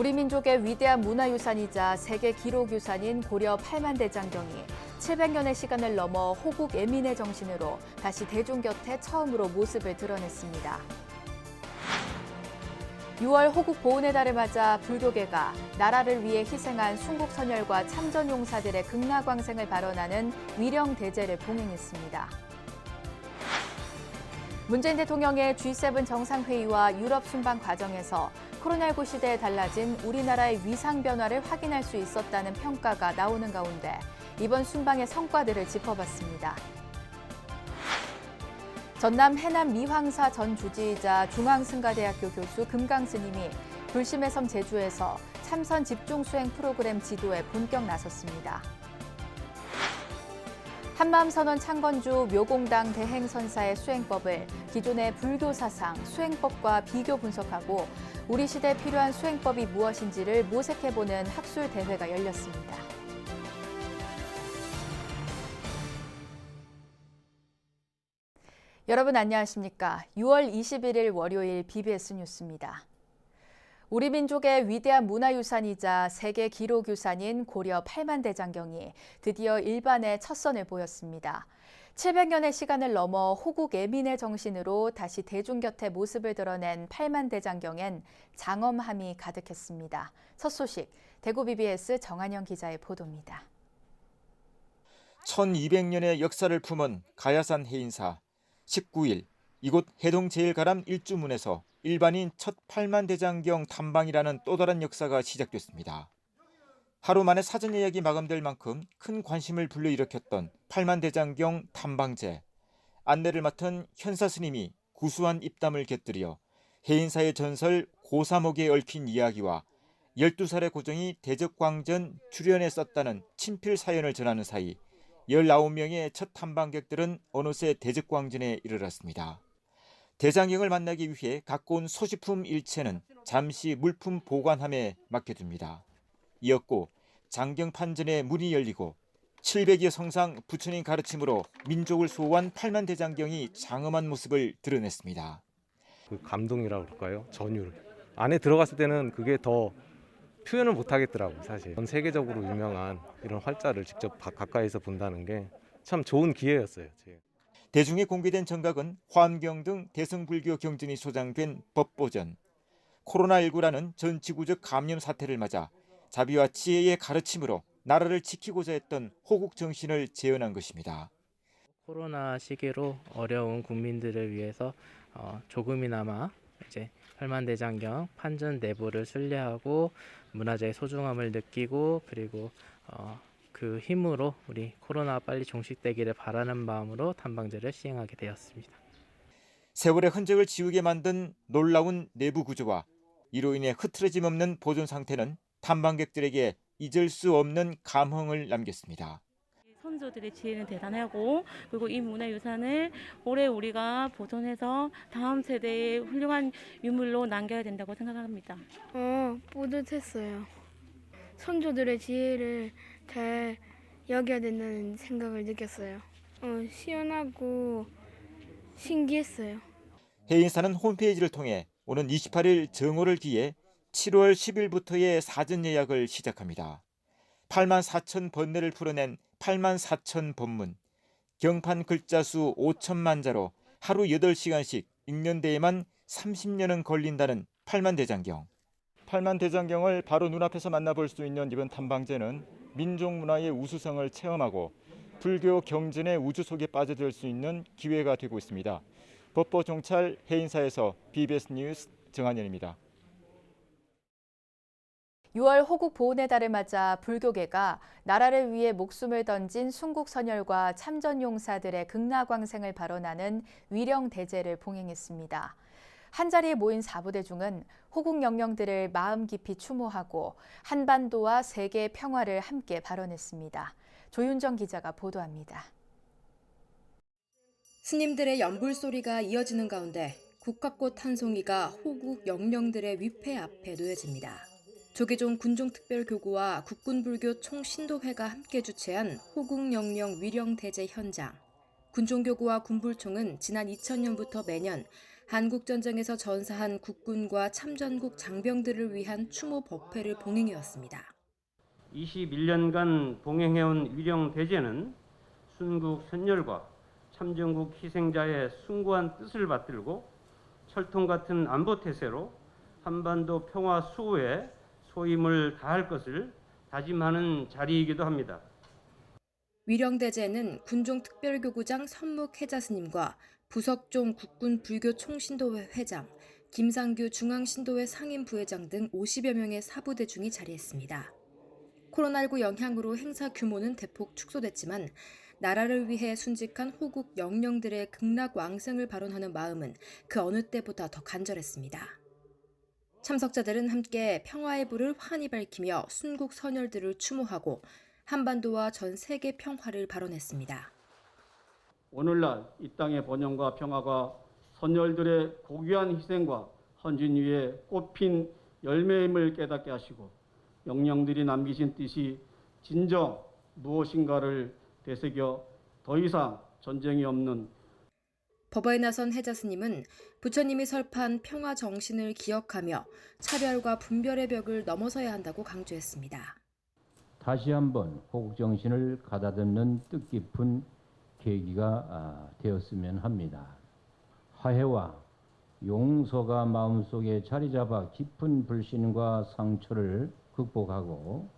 우리 민족의 위대한 문화유산이자 세계 기록유산인 고려 팔만대장경이 700년의 시간을 넘어 호국 애민의 정신으로 다시 대중 곁에 처음으로 모습을 드러냈습니다. 6월 호국 보훈의 달을 맞아 불교계가 나라를 위해 희생한 순국선열과 참전용사들의 극락광생을 발언하는 위령대제를 봉행했습니다. 문재인 대통령의 G7 정상회의와 유럽 순방 과정에서 코로나19 시대에 달라진 우리나라의 위상 변화를 확인할 수 있었다는 평가가 나오는 가운데 이번 순방의 성과들을 짚어봤습니다. 전남 해남 미황사 전 주지이자 중앙승가대학교 교수 금강 스님이 불심의 섬 제주에서 참선 집중 수행 프로그램 지도에 본격 나섰습니다. 한마음선언 창건주 묘공당 대행선사의 수행법을 기존의 불교 사상, 수행법과 비교 분석하고 우리 시대에 필요한 수행법이 무엇인지를 모색해보는 학술 대회가 열렸습니다. 여러분 안녕하십니까? 6월 21일 월요일 BBS 뉴스입니다. 우리 민족의 위대한 문화유산이자 세계 기록유산인 고려 팔만대장경이 드디어 일반에 첫 선을 보였습니다. 700년의 시간을 넘어 호국 애민의 정신으로 다시 대중 곁에 모습을 드러낸 팔만대장경엔 장엄함이 가득했습니다. 첫 소식, 대구 BBS 정한영 기자의 보도입니다. 1200년의 역사를 품은 가야산 해인사. 19일 이곳 해동제일가람 일주문에서 일반인 첫 팔만대장경 탐방이라는 또 다른 역사가 시작됐습니다. 하루 만에 사전 예약이 마감될 만큼 큰 관심을 불러일으켰던 팔만대장경 탐방제. 안내를 맡은 현사 스님이 구수한 입담을 곁들여 해인사의 전설 고사목에 얽힌 이야기와 12살의 고종이 대적광전 출연에 썼다는 친필 사연을 전하는 사이 19명의 첫 탐방객들은 어느새 대적광전에 이르렀습니다. 대장경을 만나기 위해 갖고 온 소지품 일체는 잠시 물품 보관함에 맡겨둡니다. 이었고 장경판전의 문이 열리고 700여 성상 부처님 가르침으로 민족을 수호한 팔만대장경이 장엄한 모습을 드러냈습니다. 그 감동이라고 그럴까요? 전율. 안에 들어갔을 때는 그게 더 표현을 못 하겠더라고요, 사실. 전 세계적으로 유명한 이런 활자를 직접 가까이서 본다는 게 참 좋은 기회였어요. 대중에 공개된 정각은 환경 등 대승불교 경전이 소장된 법보전. 코로나19라는 전 지구적 감염 사태를 맞아 자비와 지혜의 가르침으로 나라를 지키고자 했던 호국 정신을 재현한 것입니다. 코로나 시기로 어려운 국민들을 위해서 조금이나마 이제 팔만대장경 판전 내부를 순례하고 문화재의 소중함을 느끼고 그리고 그 힘으로 우리 코로나가 빨리 종식되기를 바라는 마음으로 탐방제를 시행하게 되었습니다. 세월의 흔적을 지우게 만든 놀라운 내부 구조와 이로 인해 흐트러짐 없는 보존 상태는 탐방객들에게 잊을 수 없는 감흥을 남겼습니다. 선조들의 지혜는 대단하고 그리고 이 문화유산을 오래 우리가 보존해서 다음 세대의 훌륭한 유물로 남겨야 된다고 생각합니다. 뿌듯했어요. 선조들의 지혜를 잘 여겨야 된다는 생각을 느꼈어요. 시원하고 신기했어요. 해인사는 홈페이지를 통해 오는 28일 정오를 기해 7월 10일부터의 사전 예약을 시작합니다. 84,000 번뇌를 풀어낸 84,000 법문, 경판 글자 수 5천만 자로 하루 8시간씩 읽는 데에만 30년은 걸린다는 팔만대장경. 팔만대장경을 바로 눈앞에서 만나볼 수 있는 이번 탐방제는 민족 문화의 우수성을 체험하고 불교 경전의 우주 속에 빠져들 수 있는 기회가 되고 있습니다. 법보 종찰 해인사에서 BBS 뉴스 정한현입니다. 6월 호국 보훈의 달을 맞아 불교계가 나라를 위해 목숨을 던진 순국선열과 참전용사들의 극락광생을 발언하는 위령대제를 봉행했습니다. 한자리에 모인 사부대중은 호국 영령들을 마음 깊이 추모하고 한반도와 세계의 평화를 함께 발언했습니다. 조윤정 기자가 보도합니다. 스님들의 연불소리가 이어지는 가운데 국화꽃 한 송이가 호국 영령들의 위패 앞에 놓여집니다. 조계종 군종특별교구와 국군불교 총신도회가 함께 주최한 호국영령 위령대제 현장. 군종교구와 군불총은 지난 2000년부터 매년 한국전쟁에서 전사한 국군과 참전국 장병들을 위한 추모 법회를 봉행해왔습니다. 21년간 봉행해온 위령 대제는 순국 선열과 참전국 희생자의 숭고한 뜻을 받들고 철통 같은 안보 태세로 한반도 평화 수호에 소임을 다할 것을 다짐하는 자리이기도 합니다. 위령대제는 군종특별교구장 선묵혜자 스님과 부석종 국군불교총신도회 회장, 김상규 중앙신도회 상임부회장 등 50여 명의 사부대중이 자리했습니다. 코로나19 영향으로 행사 규모는 대폭 축소됐지만 나라를 위해 순직한 호국 영령들의 극락왕생을 발언하는 마음은 그 어느 때보다 더 간절했습니다. 참석자들은 함께 평화의 불을 환히 밝히며 순국 선열들을 추모하고 한반도와 전 세계 평화를 발언했습니다. 오늘날 이 땅의 번영과 평화가 선열들의 고귀한 희생과 헌신 위에 꽃핀 열매임을 깨닫게 하시고 영령들이 남기신 뜻이 진정 무엇인가를 되새겨 더 이상 전쟁이 없는 법화에 나선 혜자 스님은 부처님이 설파한 평화 정신을 기억하며 차별과 분별의 벽을 넘어서야 한다고 강조했습니다. 다시 한번 호국 정신을 가다듬는 뜻깊은 계기가 되었으면 합니다. 화해와 용서가 마음속에 자리 잡아 깊은 불신과 상처를 극복하고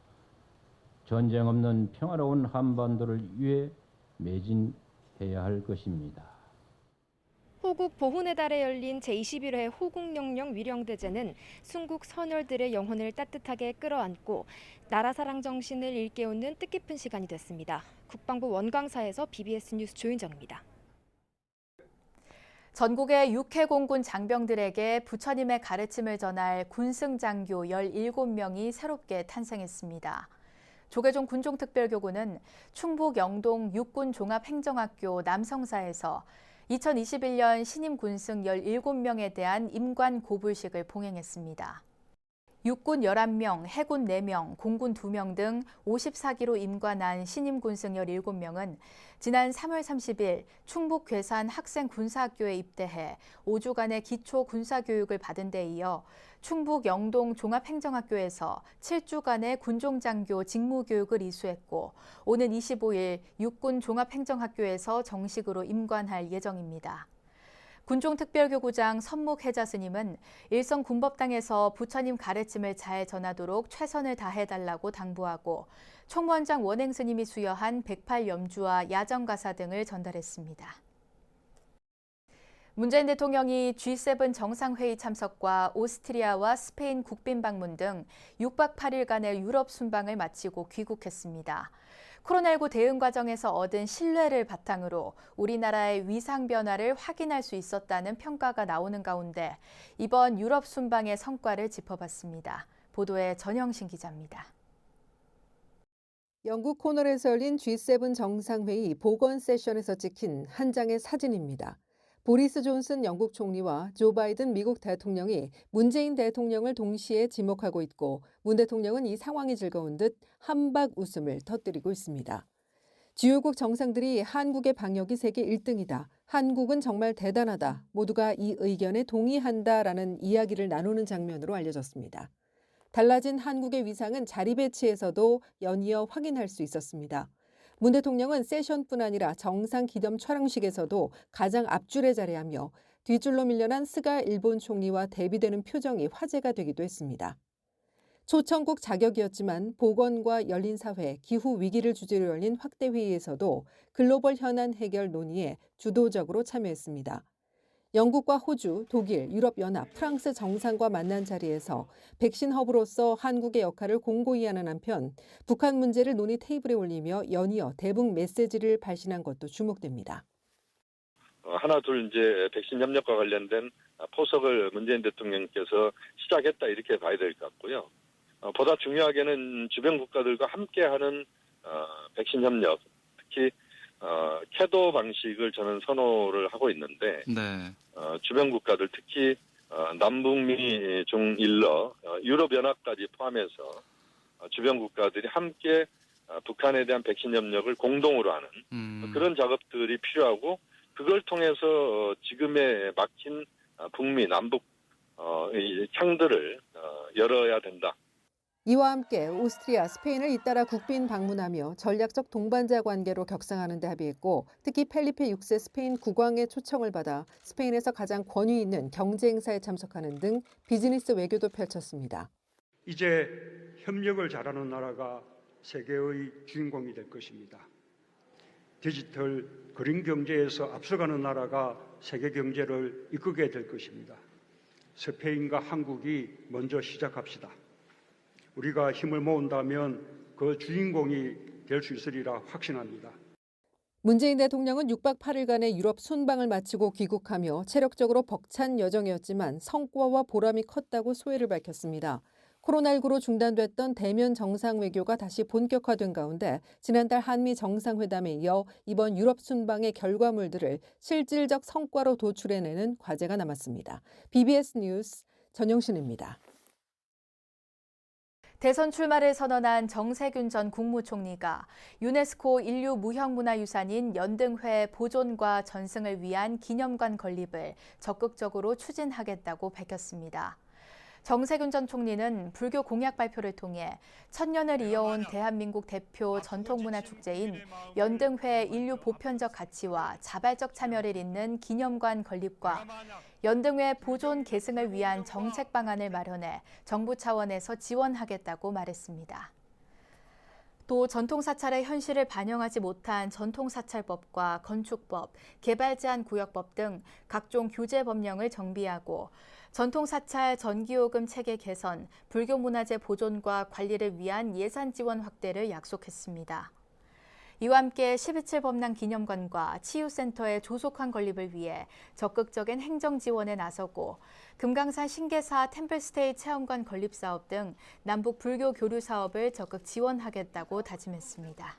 전쟁 없는 평화로운 한반도를 위해 매진해야 할 것입니다. 호국 보훈의 달에 열린 제21회 호국영령 위령대제는 순국 선열들의 영혼을 따뜻하게 끌어안고 나라 사랑 정신을 일깨우는 뜻깊은 시간이 됐습니다. 국방부 원광사에서 BBS 뉴스 조윤정입니다. 전국의 육해공군 장병들에게 부처님의 가르침을 전할 군승장교 17명이 새롭게 탄생했습니다. 조계종 군종특별교구는 충북 영동 육군종합행정학교 남성사에서 2021년 신임 군승 17명에 대한 임관 고불식을 봉행했습니다. 육군 11명, 해군 4명, 공군 2명 등 54기로 임관한 신임 군승 17명은 지난 3월 30일 충북 괴산 학생군사학교에 입대해 5주간의 기초 군사교육을 받은 데 이어 충북 영동 종합행정학교에서 7주간의 군종장교 직무교육을 이수했고 오는 25일 육군 종합행정학교에서 정식으로 임관할 예정입니다. 군종특별교구장 선묵혜자 스님은 일성 군법당에서 부처님 가르침을 잘 전하도록 최선을 다해달라고 당부하고 총무원장 원행 스님이 수여한 108염주와 야정가사 등을 전달했습니다. 문재인 대통령이 G7 정상회의 참석과 오스트리아와 스페인 국빈 방문 등 6박 8일간의 유럽 순방을 마치고 귀국했습니다. 코로나19 대응 과정에서 얻은 신뢰를 바탕으로 우리나라의 위상 변화를 확인할 수 있었다는 평가가 나오는 가운데 이번 유럽 순방의 성과를 짚어봤습니다. 보도에 전영신 기자입니다. 영국 코널에서 열린 G7 정상회의 보건 세션에서 찍힌 한 장의 사진입니다. 보리스 존슨 영국 총리와 조 바이든 미국 대통령이 문재인 대통령을 동시에 지목하고 있고 문 대통령은 이 상황이 즐거운 듯 한박 웃음을 터뜨리고 있습니다. 주요국 정상들이 한국의 방역이 세계 1등이다. 한국은 정말 대단하다. 모두가 이 의견에 동의한다라는 이야기를 나누는 장면으로 알려졌습니다. 달라진 한국의 위상은 자리 배치에서도 연이어 확인할 수 있었습니다. 문 대통령은 세션뿐 아니라 정상 기념 촬영식에서도 가장 앞줄에 자리하며 뒷줄로 밀려난 스가 일본 총리와 대비되는 표정이 화제가 되기도 했습니다. 초청국 자격이었지만 보건과 열린 사회, 기후 위기를 주제로 열린 확대 회의에서도 글로벌 현안 해결 논의에 주도적으로 참여했습니다. 영국과 호주, 독일, 유럽연합, 프랑스 정상과 만난 자리에서 백신 허브로서 한국의 역할을 공고히 하는 한편 북한 문제를 논의 테이블에 올리며 연이어 대북 메시지를 발신한 것도 주목됩니다. 하나 둘 이제 백신 협력과 관련된 포석을 문재인 대통령께서 시작했다 이렇게 봐야 될 것 같고요. 보다 중요하게는 주변 국가들과 함께하는 백신 협력, 특히 캐도 방식을 저는 선호를 하고 있는데 네. 주변 국가들 특히 남북미 중일러 유럽연합까지 포함해서 주변 국가들이 함께 북한에 대한 백신 협력을 공동으로 하는 그런 작업들이 필요하고 그걸 통해서 지금의 막힌 북미, 남북 이 창들을 열어야 된다. 이와 함께 오스트리아, 스페인을 잇따라 국빈 방문하며 전략적 동반자 관계로 격상하는 데 합의했고 특히 펠리페 6세 스페인 국왕의 초청을 받아 스페인에서 가장 권위 있는 경제 행사에 참석하는 등 비즈니스 외교도 펼쳤습니다. 이제 협력을 잘하는 나라가 세계의 주인공이 될 것입니다. 디지털 그린 경제에서 앞서가는 나라가 세계 경제를 이끌게 될 것입니다. 스페인과 한국이 먼저 시작합시다. 우리가 힘을 모은다면 그 주인공이 될 수 있으리라 확신합니다. 문재인 대통령은 6박 8일간의 유럽 순방을 마치고 귀국하며 체력적으로 벅찬 여정이었지만 성과와 보람이 컸다고 소회를 밝혔습니다. 코로나19로 중단됐던 대면 정상 외교가 다시 본격화된 가운데 지난달 한미 정상회담에 이어 이번 유럽 순방의 결과물들을 실질적 성과로 도출해내는 과제가 남았습니다. BBS 뉴스 전영신입니다. 대선 출마를 선언한 정세균 전 국무총리가 유네스코 인류 무형문화유산인 연등회 보존과 전승을 위한 기념관 건립을 적극적으로 추진하겠다고 밝혔습니다. 정세균 전 총리는 불교 공약 발표를 통해 천년을 이어온 대한민국 대표 전통문화 축제인 연등회 인류 보편적 가치와 자발적 참여를 잇는 기념관 건립과 연등회 보존 계승을 위한 정책 방안을 마련해 정부 차원에서 지원하겠다고 말했습니다. 또 전통사찰의 현실을 반영하지 못한 전통사찰법과 건축법, 개발제한구역법 등 각종 규제 법령을 정비하고 전통사찰 전기요금 체계 개선, 불교문화재 보존과 관리를 위한 예산 지원 확대를 약속했습니다. 이와 함께 12.7 법난 기념관과 치유센터의 조속한 건립을 위해 적극적인 행정 지원에 나서고 금강산 신계사 템플스테이 체험관 건립 사업 등 남북 불교 교류 사업을 적극 지원하겠다고 다짐했습니다.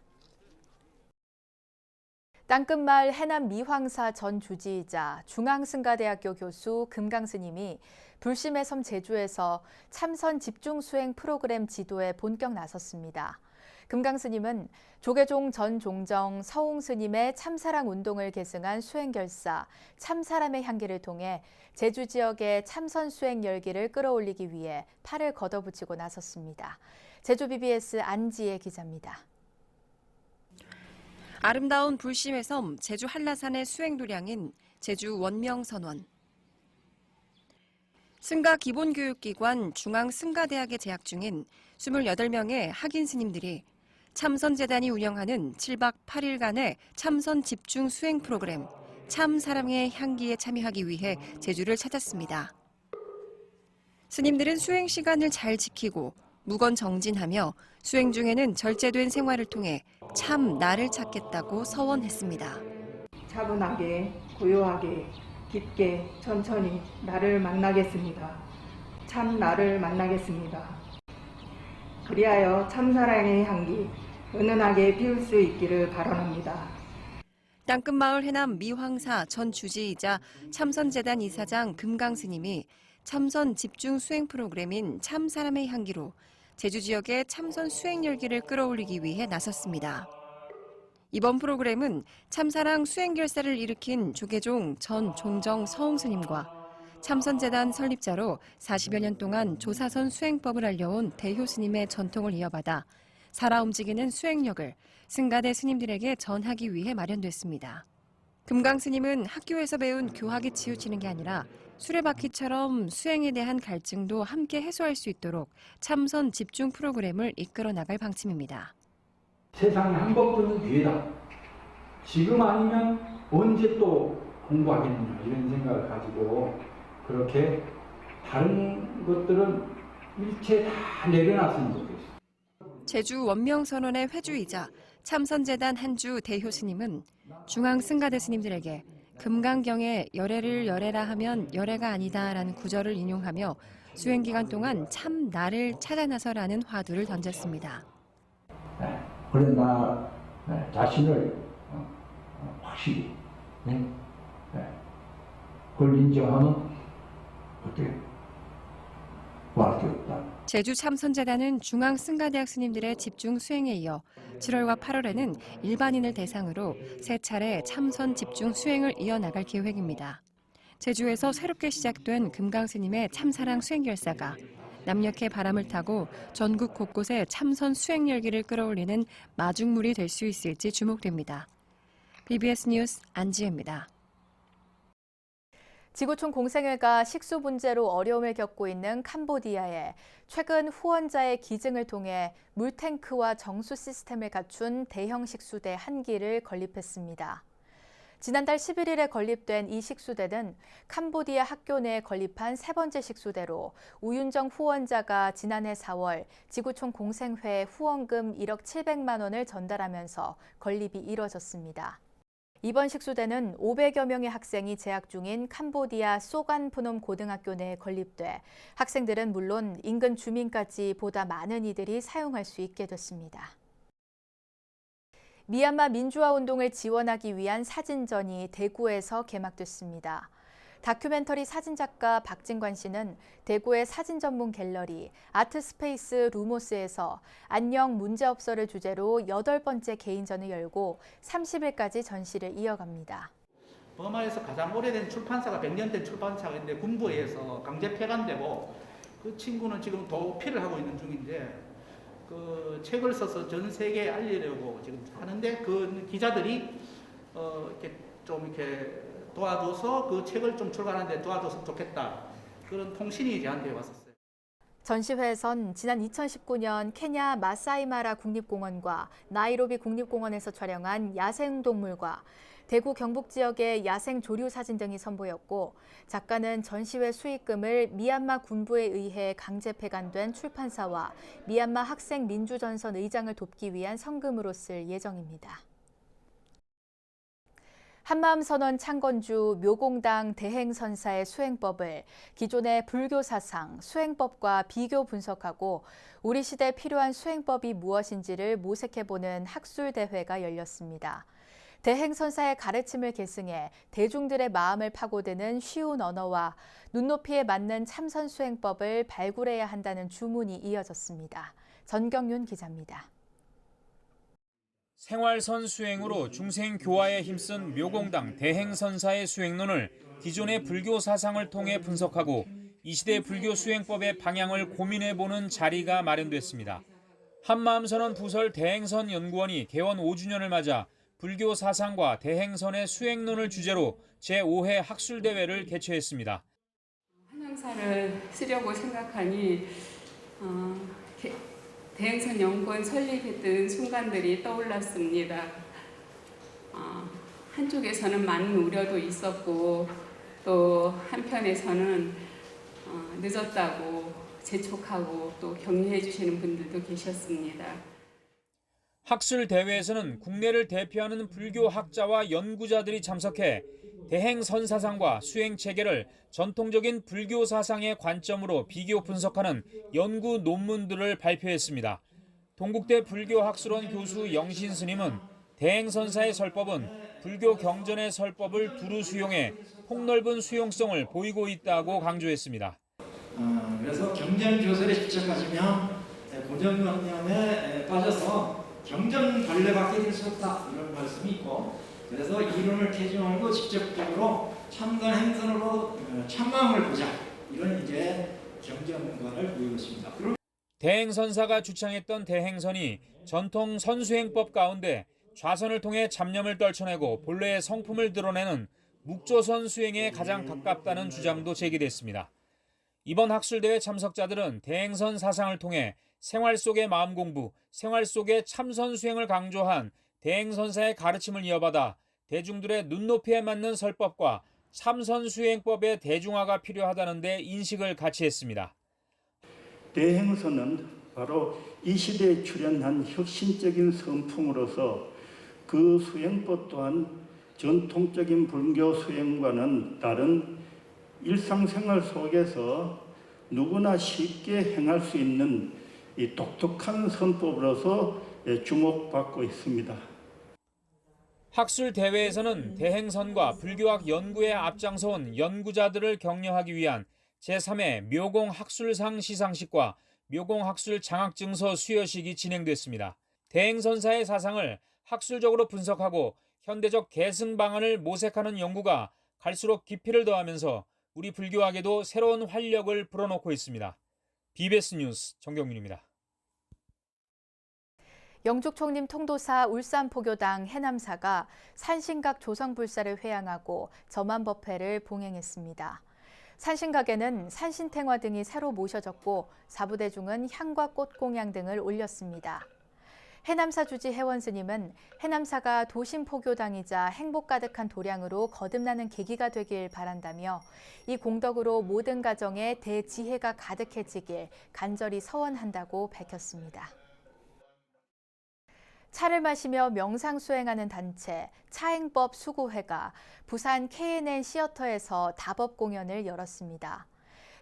땅끝마을 해남 미황사 전 주지이자 중앙승가대학교 교수 금강스님이 불심의 섬 제주에서 참선 집중 수행 프로그램 지도에 본격 나섰습니다. 금강스님은 조계종 전 종정 서홍스님의 참사랑 운동을 계승한 수행결사 참사람의 향기를 통해 제주 지역의 참선 수행 열기를 끌어올리기 위해 팔을 걷어붙이고 나섰습니다. 제주 BBS 안지혜 기자입니다. 아름다운 불심의 섬 제주 한라산의 수행도량인 제주 원명선원. 승가 기본교육기관 중앙승가대학에 재학 중인 28명의 학인 스님들이 참선재단이 운영하는 7박 8일간의 참선 집중 수행 프로그램 참사랑의 향기에 참여하기 위해 제주를 찾았습니다. 스님들은 수행 시간을 잘 지키고 무건정진하며 수행 중에는 절제된 생활을 통해 참 나를 찾겠다고 서원했습니다. 차분하게, 고요하게, 깊게, 천천히 나를 만나겠습니다. 참 나를 만나겠습니다. 그리하여 참사랑의 향기 은은하게 피울 수 있기를 바라옵니다. 땅끝마을 해남 미황사 전 주지이자 참선재단 이사장 금강스님이 참선 집중 수행 프로그램인 참사람의 향기로 제주 지역의 참선 수행 열기를 끌어올리기 위해 나섰습니다. 이번 프로그램은 참사랑 수행결사를 일으킨 조계종 전 종정 서홍스님과 참선재단 설립자로 40여 년 동안 조사선 수행법을 알려온 대효 스님의 전통을 이어받아 살아 움직이는 수행력을 승가대 스님들에게 전하기 위해 마련됐습니다. 금강 스님은 학교에서 배운 교학에 치우치는 게 아니라 수레바퀴처럼 수행에 대한 갈증도 함께 해소할 수 있도록 참선 집중 프로그램을 이끌어 나갈 방침입니다. 세상에 한 번뿐인 기회다. 지금 아니면 언제 또 공부하겠느냐 이런 생각을 가지고 그렇게 다른 것들은 일체 다 내려놨으면 좋겠어요. 제주 원명선원의 회주이자 참선재단 한주 대효 스님은 중앙승가대 스님들에게 금강경에 열애를 열애라 하면 열애가 아니다라는 구절을 인용하며 수행기간 동안 참 나를 찾아 나서라는 화두를 던졌습니다. 그래 나 자신을 확실히 그걸 인정하면 어떻게 구할 게 없다. 제주 참선재단은 중앙승가대학 스님들의 집중 수행에 이어 7월과 8월에는 일반인을 대상으로 3차례 참선 집중 수행을 이어나갈 계획입니다. 제주에서 새롭게 시작된 금강스님의 참사랑 수행열사가 남녘의 바람을 타고 전국 곳곳에 참선 수행 열기를 끌어올리는 마중물이 될 수 있을지 주목됩니다. BBS 뉴스 안지혜입니다. 지구촌 공생애가 식수 문제로 어려움을 겪고 있는 캄보디아에 최근 후원자의 기증을 통해 물탱크와 정수 시스템을 갖춘 대형 식수대 한 기를 건립했습니다. 지난달 11일에 건립된 이 식수대는 캄보디아 학교 내에 건립한 세 번째 식수대로 우윤정 후원자가 지난해 4월 지구촌 공생회 후원금 1억 700만 원을 전달하면서 건립이 이뤄졌습니다. 이번 식수대는 500여 명의 학생이 재학 중인 캄보디아 소간 프놈 고등학교 내에 건립돼 학생들은 물론 인근 주민까지 보다 많은 이들이 사용할 수 있게 됐습니다. 미얀마 민주화 운동을 지원하기 위한 사진전이 대구에서 개막됐습니다. 다큐멘터리 사진작가 박진관 씨는 대구의 사진 전문 갤러리 아트스페이스 루모스에서 안녕 문제없어를 주제로 8번째 개인전을 열고 30일까지 전시를 이어갑니다. 버마에서 가장 오래된 출판사가 100년 된 출판사가 있는데 군부에 의해서 강제 폐간되고 그 친구는 지금 도피를 하고 있는 중인데 그 책을 써서 전 세계에 알리려고 지금 하는데 그 기자들이 이렇게 좀 이렇게 도와줘서 그 책을 좀 출간하는데 도와줬으면 좋겠다. 그런 통신이 저한테 왔었어요. 전시회에선 지난 2019년 케냐 마사이마라 국립공원과 나이로비 국립공원에서 촬영한 야생동물과 대구 경북 지역의 야생 조류 사진 등이 선보였고 작가는 전시회 수익금을 미얀마 군부에 의해 강제 폐간된 출판사와 미얀마 학생 민주전선 의장을 돕기 위한 성금으로 쓸 예정입니다. 한마음선언 창건주 묘공당 대행선사의 수행법을 기존의 불교 사상, 수행법과 비교 분석하고 우리 시대에 필요한 수행법이 무엇인지를 모색해보는 학술대회가 열렸습니다. 대행선사의 가르침을 계승해 대중들의 마음을 파고드는 쉬운 언어와 눈높이에 맞는 참선 수행법을 발굴해야 한다는 주문이 이어졌습니다. 전경윤 기자입니다. 생활선 수행으로 중생 교화에 힘쓴 묘공당 대행선사의 수행론을 기존의 불교 사상을 통해 분석하고 이 시대 불교 수행법의 방향을 고민해보는 자리가 마련됐습니다. 한마음선언 부설 대행선 연구원이 개원 5주년을 맞아 불교 사상과 대행선의 수행론을 주제로 제5회 학술대회를 개최했습니다. 한양사를 쓰려고 생각하니 대행선 연구원 설립했던 순간들이 떠올랐습니다. 한쪽에서는 많은 우려도 있었고 또 한편에서는 늦었다고 재촉하고 또 격려해 주시는 분들도 계셨습니다. 학술 대회에서는 국내를 대표하는 불교 학자와 연구자들이 참석해 대행선사상과 수행 체계를 전통적인 불교 사상의 관점으로 비교 분석하는 연구 논문들을 발표했습니다. 동국대 불교학술원 교수 영신 스님은 대행선사의 설법은 불교 경전의 설법을 두루 수용해 폭넓은 수용성을 보이고 있다고 강조했습니다. 그래서 경전 교설에 집착하시면 고정관념에 빠져서 경전 발레밖에 될 수 없다 이런 말씀이 있고 그래서 이론을 캐지 말고 직접적으로 참관 행선으로 참마음을 보자 이런 이제 경전관을 보이고 있습니다. 대행선사가 주창했던 대행선이 전통 선수행법 가운데 좌선을 통해 잡념을 떨쳐내고 본래의 성품을 드러내는 묵조선 수행에 가장 가깝다는 주장도 제기됐습니다. 이번 학술대회 참석자들은 대행선 사상을 통해 생활 속의 마음 공부, 생활 속의 참선 수행을 강조한 대행선사의 가르침을 이어받아 대중들의 눈높이에 맞는 설법과 참선 수행법의 대중화가 필요하다는 데 인식을 같이 했습니다. 대행선은 바로 이 시대에 출현한 혁신적인 선풍으로서 그 수행법 또한 전통적인 불교 수행과는 다른 일상생활 속에서 누구나 쉽게 행할 수 있는 이 독특한 선법으로서 주목받고 있습니다. 학술 대회에서는 대행선과 불교학 연구에 앞장서온 연구자들을 격려하기 위한 제3회 묘공 학술상 시상식과 묘공 학술 장학증서 수여식이 진행됐습니다. 대행선사의 사상을 학술적으로 분석하고 현대적 계승 방안을 모색하는 연구가 갈수록 깊이를 더하면서 우리 불교학에도 새로운 활력을 불어넣고 있습니다. BBS 뉴스 정경민입니다. 영죽 총림 통도사 울산포교당 해남사가 산신각 조성불사를 회양하고 점안법회를 봉행했습니다. 산신각에는 산신탱화 등이 새로 모셔졌고 사부대중은 향과 꽃공양 등을 올렸습니다. 해남사 주지 해원스님은 해남사가 도심포교당이자 행복 가득한 도량으로 거듭나는 계기가 되길 바란다며 이 공덕으로 모든 가정에 대지혜가 가득해지길 간절히 서원한다고 밝혔습니다. 차를 마시며 명상 수행하는 단체 차행법 수구회가 부산 KNN 시어터에서 다법 공연을 열었습니다.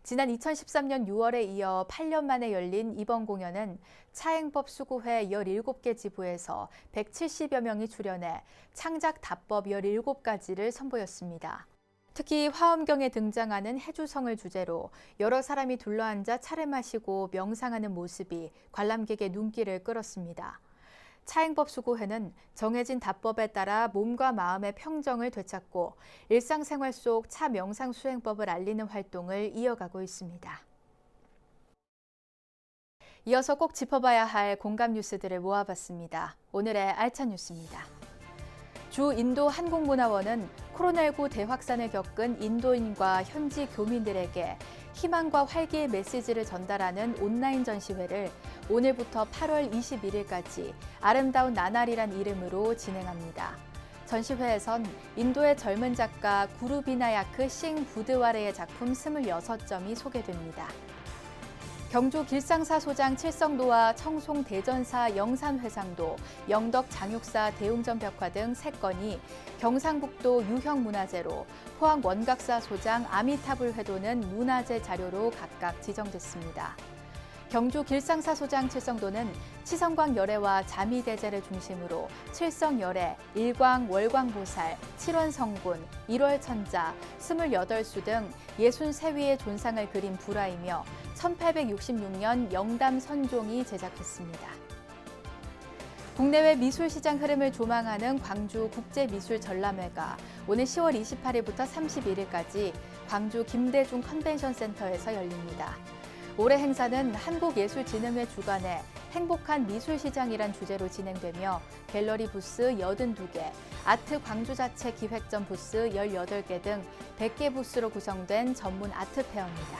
지난 2013년 6월에 이어 8년 만에 열린 이번 공연은 차행법 수구회 17개 지부에서 170여 명이 출연해 창작 답법 17가지를 선보였습니다. 특히 화엄경에 등장하는 해주성을 주제로 여러 사람이 둘러앉아 차를 마시고 명상하는 모습이 관람객의 눈길을 끌었습니다. 차행법 수구회는 정해진 답법에 따라 몸과 마음의 평정을 되찾고 일상생활 속 차 명상 수행법을 알리는 활동을 이어가고 있습니다. 이어서 꼭 짚어봐야 할 공감 뉴스들을 모아봤습니다. 오늘의 알찬 뉴스입니다. 주 인도 한국문화원은 코로나19 대확산을 겪은 인도인과 현지 교민들에게 희망과 활기의 메시지를 전달하는 온라인 전시회를 오늘부터 8월 21일까지 아름다운 나날이란 이름으로 진행합니다. 전시회에선 인도의 젊은 작가 구루비나야크 싱 부드와레의 작품 26점이 소개됩니다. 경주 길상사 소장 칠성도와 청송 대전사 영산회상도, 영덕 장육사 대웅전 벽화 등 3건이 경상북도 유형문화재로, 포항 원각사 소장 아미타불 회도는 문화재 자료로 각각 지정됐습니다. 경주 길상사 소장 칠성도는 치성광 열애와 자미대제를 중심으로 칠성열애, 일광 월광보살, 칠원성군, 일월천자, 28수 등 63위의 존상을 그린 불화이며 1866년 영담 선종이 제작했습니다. 국내외 미술시장 흐름을 조망하는 광주 국제미술전람회가 오늘 10월 28일부터 31일까지 광주 김대중 컨벤션센터에서 열립니다. 올해 행사는 한국예술진흥회 주관의 행복한 미술시장이란 주제로 진행되며 갤러리 부스 82개, 아트 광주 자체 기획전 부스 18개 등 100개 부스로 구성된 전문 아트 페어입니다.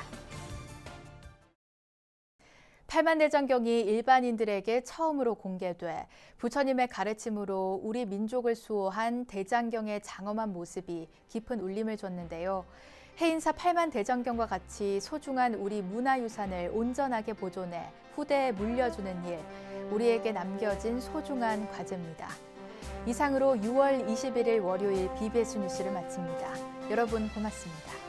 팔만대장경이 일반인들에게 처음으로 공개돼 부처님의 가르침으로 우리 민족을 수호한 대장경의 장엄한 모습이 깊은 울림을 줬는데요. 해인사 팔만대장경과 같이 소중한 우리 문화유산을 온전하게 보존해 후대에 물려주는 일, 우리에게 남겨진 소중한 과제입니다. 이상으로 6월 21일 월요일 BBS 뉴스를 마칩니다. 여러분 고맙습니다.